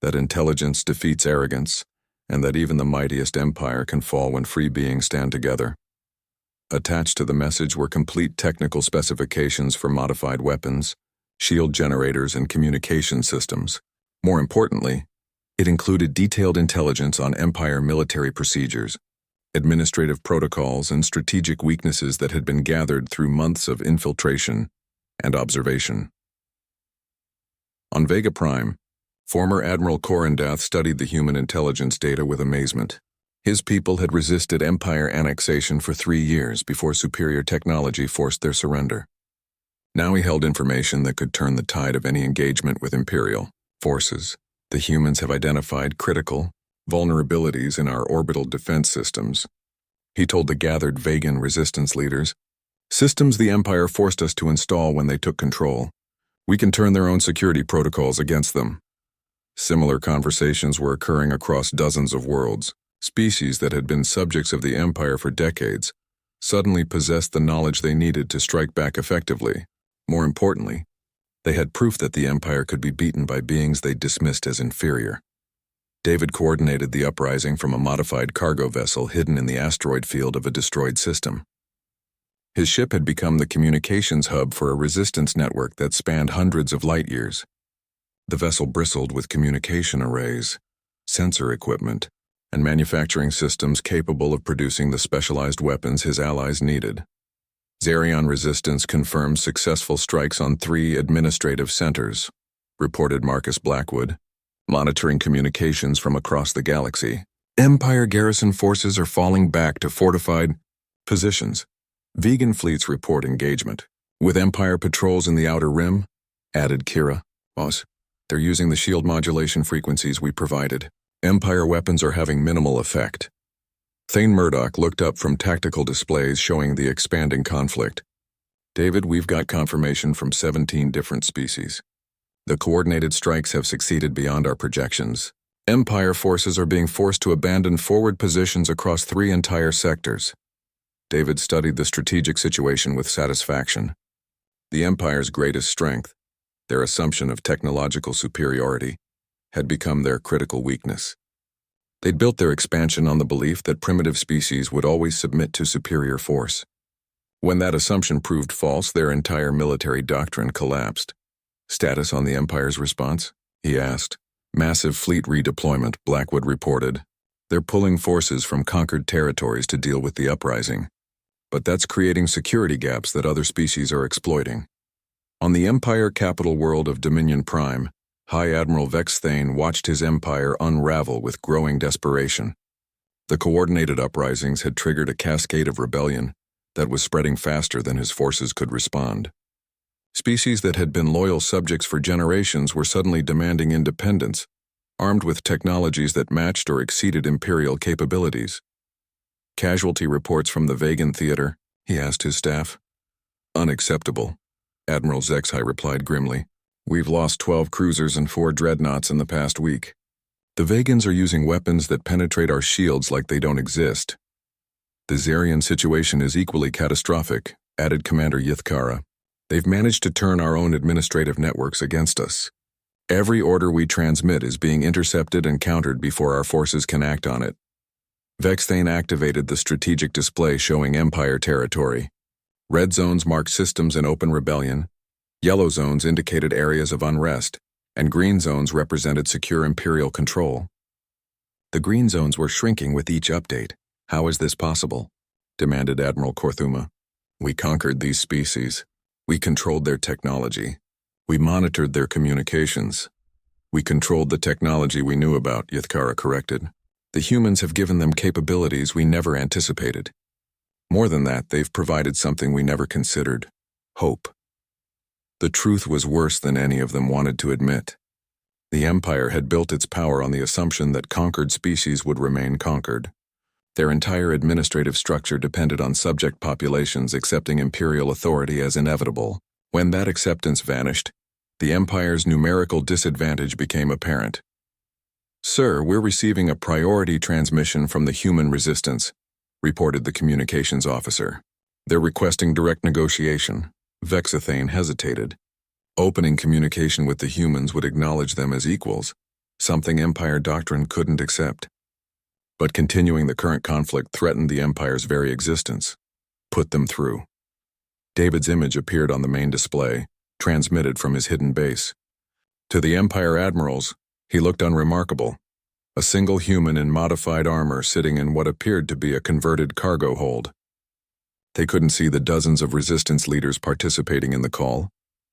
that intelligence defeats arrogance, and that even the mightiest empire can fall when free beings stand together. Attached to the message were complete technical specifications for modified weapons, shield generators, and communication systems. More importantly, it included detailed intelligence on Empire military procedures. administrative protocols, and strategic weaknesses that had been gathered through months of infiltration and observation. On Vega Prime, former Admiral Corandath studied the human intelligence data with amazement. His people had resisted Empire annexation for 3 years before superior technology forced their surrender. Now he held information that could turn the tide of any engagement with Imperial forces. The humans have identified critical vulnerabilities in our orbital defense systems, he told the gathered Vegan resistance leaders. Systems the Empire forced us to install when they took control. We can turn their own security protocols against them. Similar conversations were occurring across dozens of worlds. Species that had been subjects of the Empire for decades suddenly possessed the knowledge they needed to strike back effectively. More importantly, they had proof that the Empire could be beaten by beings they dismissed as inferior. David coordinated the uprising from a modified cargo vessel hidden in the asteroid field of a destroyed system. His ship had become the communications hub for a resistance network that spanned hundreds of light years. The vessel bristled with communication arrays, sensor equipment, and manufacturing systems capable of producing the specialized weapons his allies needed. Zarion Resistance confirmed successful strikes on 3 administrative centers, reported Marcus Blackwood, monitoring communications from across the galaxy. Empire garrison forces are falling back to fortified positions. Vegan fleets report engagement. With Empire patrols in the Outer Rim, added Kira. Boss, they're using the shield modulation frequencies we provided. Empire weapons are having minimal effect. Thane Murdoch looked up from tactical displays showing the expanding conflict. David, we've got confirmation from 17 different species. The coordinated strikes have succeeded beyond our projections. Empire forces are being forced to abandon forward positions across 3 entire sectors. David studied the strategic situation with satisfaction. The Empire's greatest strength, their assumption of technological superiority, had become their critical weakness. They'd built their expansion on the belief that primitive species would always submit to superior force. When that assumption proved false, their entire military doctrine collapsed. Status on the Empire's response? He asked. Massive fleet redeployment, Blackwood reported. They're pulling forces from conquered territories to deal with the uprising. But that's creating security gaps that other species are exploiting. On the Empire capital world of Dominion Prime, High Admiral Vex Thane watched his empire unravel with growing desperation. The coordinated uprisings had triggered a cascade of rebellion that was spreading faster than his forces could respond. Species that had been loyal subjects for generations were suddenly demanding independence, armed with technologies that matched or exceeded Imperial capabilities. Casualty reports from the Vegan theater, he asked his staff. Unacceptable, Admiral Zexhai replied grimly. We've lost 12 cruisers and 4 dreadnoughts in the past week. The Vegans are using weapons that penetrate our shields like they don't exist. The Zarian situation is equally catastrophic, added Commander Yithkara. They've managed to turn our own administrative networks against us. Every order we transmit is being intercepted and countered before our forces can act on it. Vex Thane activated the strategic display showing Empire territory. Red zones marked systems in open rebellion, yellow zones indicated areas of unrest, and green zones represented secure Imperial control. The green zones were shrinking with each update. How is this possible? Demanded Admiral Korthuma. We conquered these species. We controlled their technology. We monitored their communications. We controlled the technology we knew about, Yithkara corrected. The humans have given them capabilities we never anticipated. More than that, they've provided something we never considered: hope. The truth was worse than any of them wanted to admit. The Empire had built its power on the assumption that conquered species would remain conquered. Their entire administrative structure depended on subject populations accepting Imperial authority as inevitable. When that acceptance vanished, the Empire's numerical disadvantage became apparent. Sir, we're receiving a priority transmission from the human resistance, reported the communications officer. They're requesting direct negotiation. Vexathane hesitated. Opening communication with the humans would acknowledge them as equals, something Empire doctrine couldn't accept. But continuing the current conflict threatened the Empire's very existence. Put them through. David's image appeared on the main display, transmitted from his hidden base. To the Empire admirals, he looked unremarkable. a single human in modified armor sitting in what appeared to be a converted cargo hold. They couldn't see the dozens of resistance leaders participating in the call,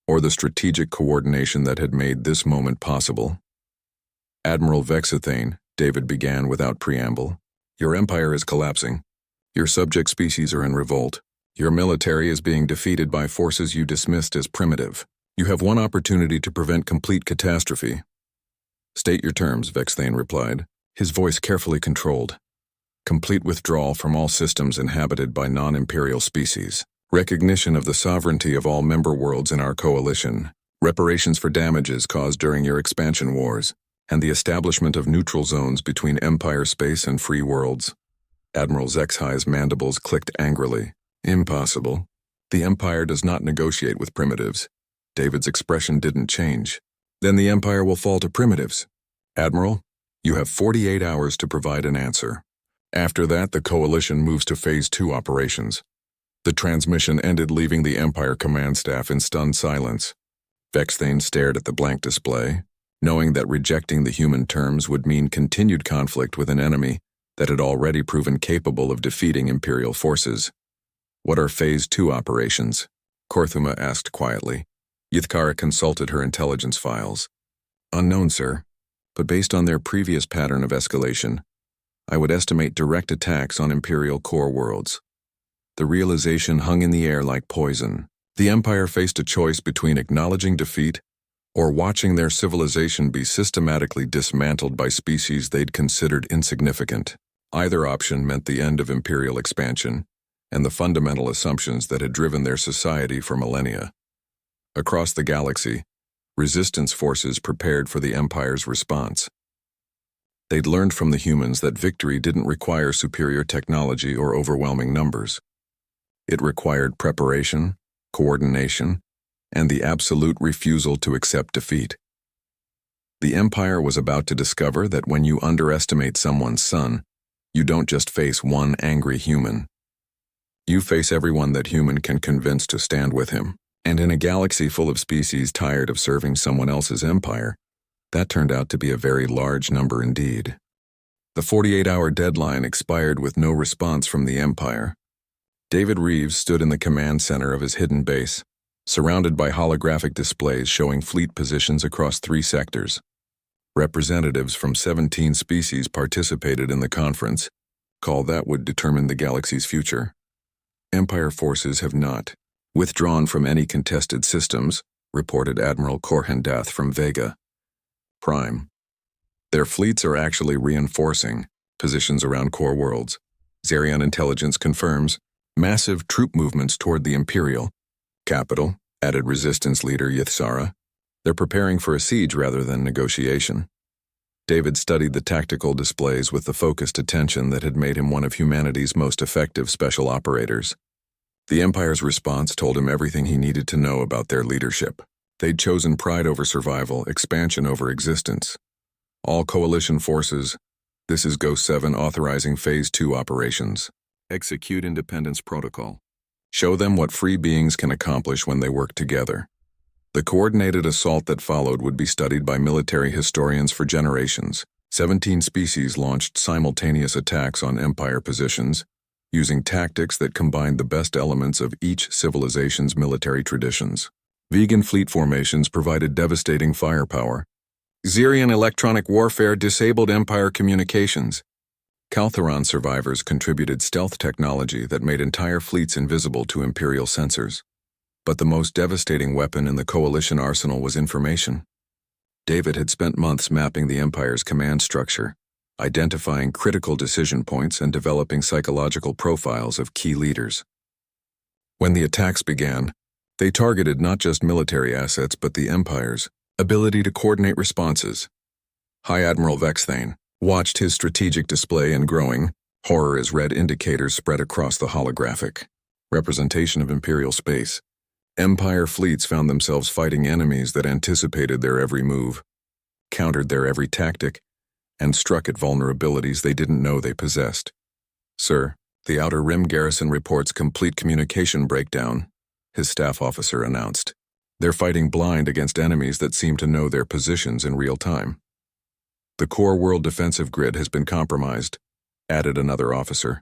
or the strategic coordination that had made this moment possible. "Admiral Vexathane," David began without preamble, "your empire is collapsing. Your subject species are in revolt. Your military is being defeated by forces you dismissed as primitive. You have one opportunity to prevent complete catastrophe." "State your terms," Vexathane replied, his voice carefully controlled. "Complete withdrawal from all systems inhabited by non-imperial species. Recognition of the sovereignty of all member worlds in our coalition. Reparations for damages caused during your expansion wars. And the establishment of neutral zones between Empire space and free worlds." Admiral Zexhi's mandibles clicked angrily. "Impossible. The Empire does not negotiate with primitives." David's expression didn't change. "Then the Empire will fall to primitives. Admiral, you have 48 hours to provide an answer. After that, the Coalition moves to Phase 2 operations." The transmission ended, leaving the Empire command staff in stunned silence. Vexathane stared at the blank display, knowing that rejecting the human terms would mean continued conflict with an enemy that had already proven capable of defeating Imperial forces. "What are Phase 2 operations?" Korthuma asked quietly. Yithkara consulted her intelligence files. "Unknown, sir, but based on their previous pattern of escalation, I would estimate direct attacks on Imperial core worlds." The realization hung in the air like poison. The Empire faced a choice between acknowledging defeat or watching their civilization be systematically dismantled by species they'd considered insignificant. Either option meant the end of Imperial expansion and the fundamental assumptions that had driven their society for millennia. Across the galaxy, resistance forces prepared for the Empire's response. They'd learned from the humans that victory didn't require superior technology or overwhelming numbers. It required preparation, coordination, and the absolute refusal to accept defeat. The Empire was about to discover that when you underestimate someone's son, you don't just face one angry human. You face everyone that human can convince to stand with him. And in a galaxy full of species tired of serving someone else's empire, that turned out to be a very large number indeed. The 48-hour deadline expired with no response from the Empire. David Reeves stood in the command center of his hidden base, surrounded by holographic displays showing fleet positions across 3 sectors. Representatives from 17 species participated in the conference. Call that would determine the galaxy's future. Empire forces have not withdrawn from any contested systems, reported Admiral Korhendath from Vega Prime. Their fleets are actually reinforcing positions around core worlds. Zarian intelligence confirms massive troop movements toward the Imperial capital, added resistance leader Yithsara. They're preparing for a siege rather than negotiation. David studied the tactical displays with the focused attention that had made him one of humanity's most effective special operators. The Empire's response told him everything he needed to know about their leadership. They'd chosen pride over survival, expansion over existence. All Coalition forces, this is Ghost 7 authorizing Phase 2 operations. Execute Independence Protocol. Show them what free beings can accomplish when they work together. The coordinated assault that followed would be studied by military historians for generations. 17 species launched simultaneous attacks on Empire positions, using tactics that combined the best elements of each civilization's military traditions. Vegan fleet formations provided devastating firepower. Zirian electronic warfare disabled Empire communications. Caltheron survivors contributed stealth technology that made entire fleets invisible to Imperial sensors. But the most devastating weapon in the Coalition arsenal was information. David had spent months mapping the Empire's command structure, identifying critical decision points and developing psychological profiles of key leaders. When the attacks began, they targeted not just military assets but the Empire's ability to coordinate responses. High Admiral Vexathane watched his strategic display in growing horror as red indicators spread across the holographic representation of Imperial space. Empire fleets found themselves fighting enemies that anticipated their every move, countered their every tactic, and struck at vulnerabilities they didn't know they possessed. "Sir, the Outer Rim garrison reports complete communication breakdown," his staff officer announced. "They're fighting blind against enemies that seem to know their positions in real time." The core world defensive grid has been compromised, added another officer.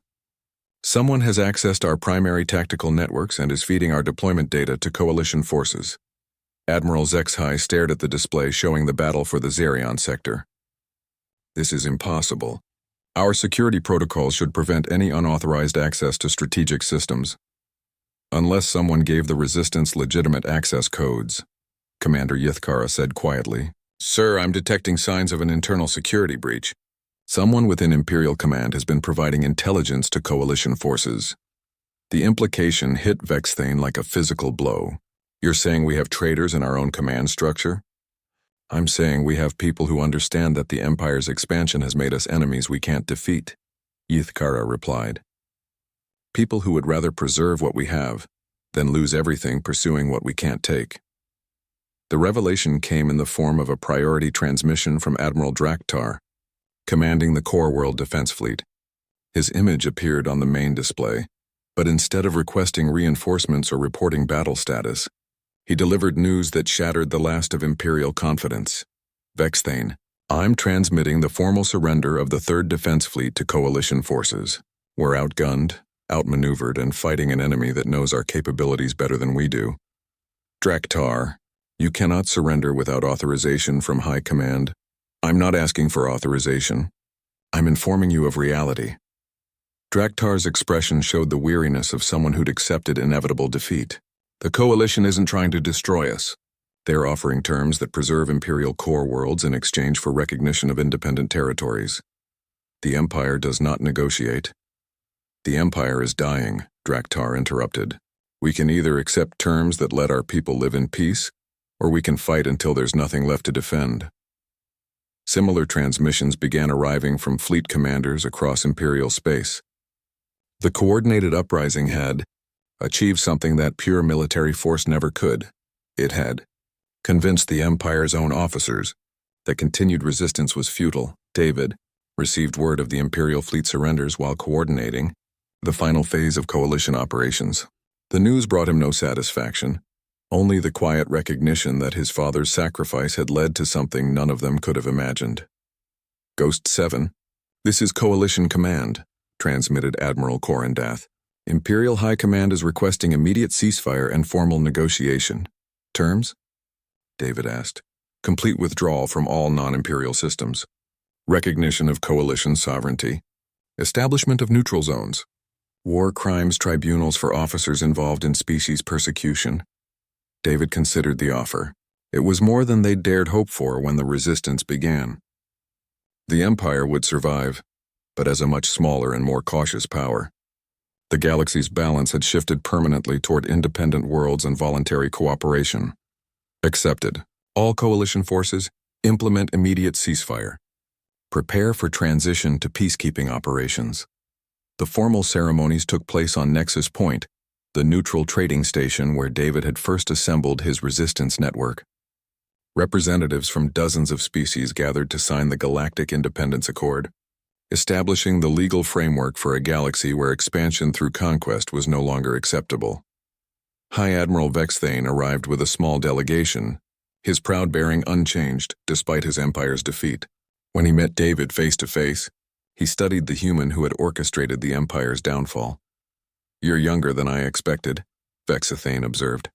Someone has accessed our primary tactical networks and is feeding our deployment data to coalition forces. Admiral Zexhai stared at the display showing the battle for the Zerion sector. This is impossible. Our security protocols should prevent any unauthorized access to strategic systems. Unless someone gave the Resistance legitimate access codes, Commander Yithkara said quietly. Sir, I'm detecting signs of an internal security breach. Someone within Imperial Command has been providing intelligence to coalition forces. The implication hit Vexthane like a physical blow. You're saying we have traitors in our own command structure? I'm saying we have people who understand that the Empire's expansion has made us enemies we can't defeat, Yithkara replied. People who would rather preserve what we have than lose everything pursuing what we can't take. The revelation came in the form of a priority transmission from Admiral Draktar, commanding the Core World Defense Fleet. His image appeared on the main display, but instead of requesting reinforcements or reporting battle status, he delivered news that shattered the last of Imperial confidence. Vexthane, I'm transmitting the formal surrender of the 3rd Defense Fleet to Coalition forces. We're outgunned, outmaneuvered, and fighting an enemy that knows our capabilities better than we do. Draktar, you cannot surrender without authorization from High Command. I'm not asking for authorization. I'm informing you of reality. Draktar's expression showed the weariness of someone who'd accepted inevitable defeat. The Coalition isn't trying to destroy us. They're offering terms that preserve Imperial core worlds in exchange for recognition of independent territories. The Empire does not negotiate. The Empire is dying, Draktar interrupted. We can either accept terms that let our people live in peace, or we can fight until there's nothing left to defend. Similar transmissions began arriving from fleet commanders across Imperial space. The coordinated uprising had achieved something that pure military force never could. It had convinced the Empire's own officers that continued resistance was futile. David received word of the Imperial fleet surrenders while coordinating the final phase of coalition operations. The news brought him no satisfaction, only the quiet recognition that his father's sacrifice had led to something none of them could have imagined. Ghost 7, this is Coalition Command, transmitted Admiral Corandath. Imperial High Command is requesting immediate ceasefire and formal negotiation. Terms? David asked. Complete withdrawal from all non-Imperial systems. Recognition of coalition sovereignty. Establishment of neutral zones. War crimes tribunals for officers involved in species persecution. David considered the offer. It was more than they'd dared hope for when the resistance began. The Empire would survive, but as a much smaller and more cautious power. The galaxy's balance had shifted permanently toward independent worlds and voluntary cooperation. Accepted. All coalition forces, implement immediate ceasefire. Prepare for transition to peacekeeping operations. The formal ceremonies took place on Nexus Point, the neutral trading station where David had first assembled his resistance network. Representatives from dozens of species gathered to sign the Galactic Independence Accord, establishing the legal framework for a galaxy where expansion through conquest was no longer acceptable. High Admiral Vexthane arrived with a small delegation, his proud bearing unchanged despite his Empire's defeat. When he met David face to face, he studied the human who had orchestrated the Empire's downfall. You're younger than I expected, Vexthane observed.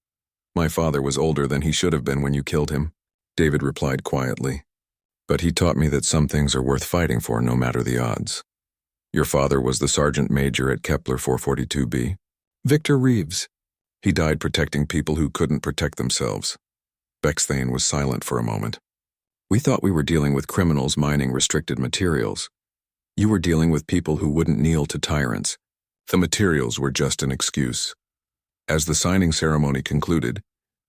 My father was older than he should have been when you killed him, David replied quietly. But he taught me that some things are worth fighting for no matter the odds. Your father was the Sergeant Major at Kepler 442b. Victor Reeves. He died protecting people who couldn't protect themselves. Vexthane was silent for a moment. We thought we were dealing with criminals mining restricted materials. You were dealing with people who wouldn't kneel to tyrants. The materials were just an excuse. As the signing ceremony concluded,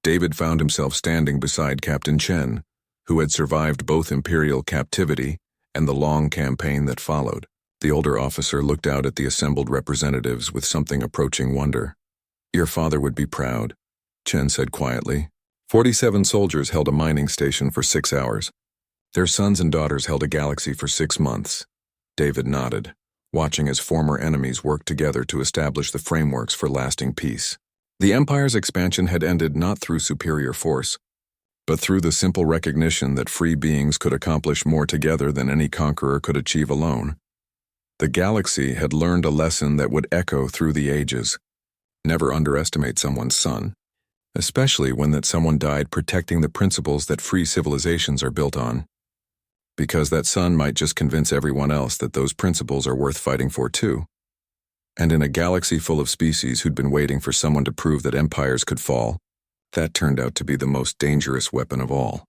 David found himself standing beside Captain Chen, who had survived both Imperial captivity and the long campaign that followed. The older officer looked out at the assembled representatives with something approaching wonder. Your father would be proud, Chen said quietly. 47 soldiers held a mining station for 6 hours. Their sons and daughters held a galaxy for 6 months. David nodded, watching as former enemies worked together to establish the frameworks for lasting peace. The Empire's expansion had ended not through superior force, but through the simple recognition that free beings could accomplish more together than any conqueror could achieve alone. The galaxy had learned a lesson that would echo through the ages. Never underestimate someone's son, especially when that someone died protecting the principles that free civilizations are built on. Because that son might just convince everyone else that those principles are worth fighting for too. And in a galaxy full of species who'd been waiting for someone to prove that empires could fall, that turned out to be the most dangerous weapon of all.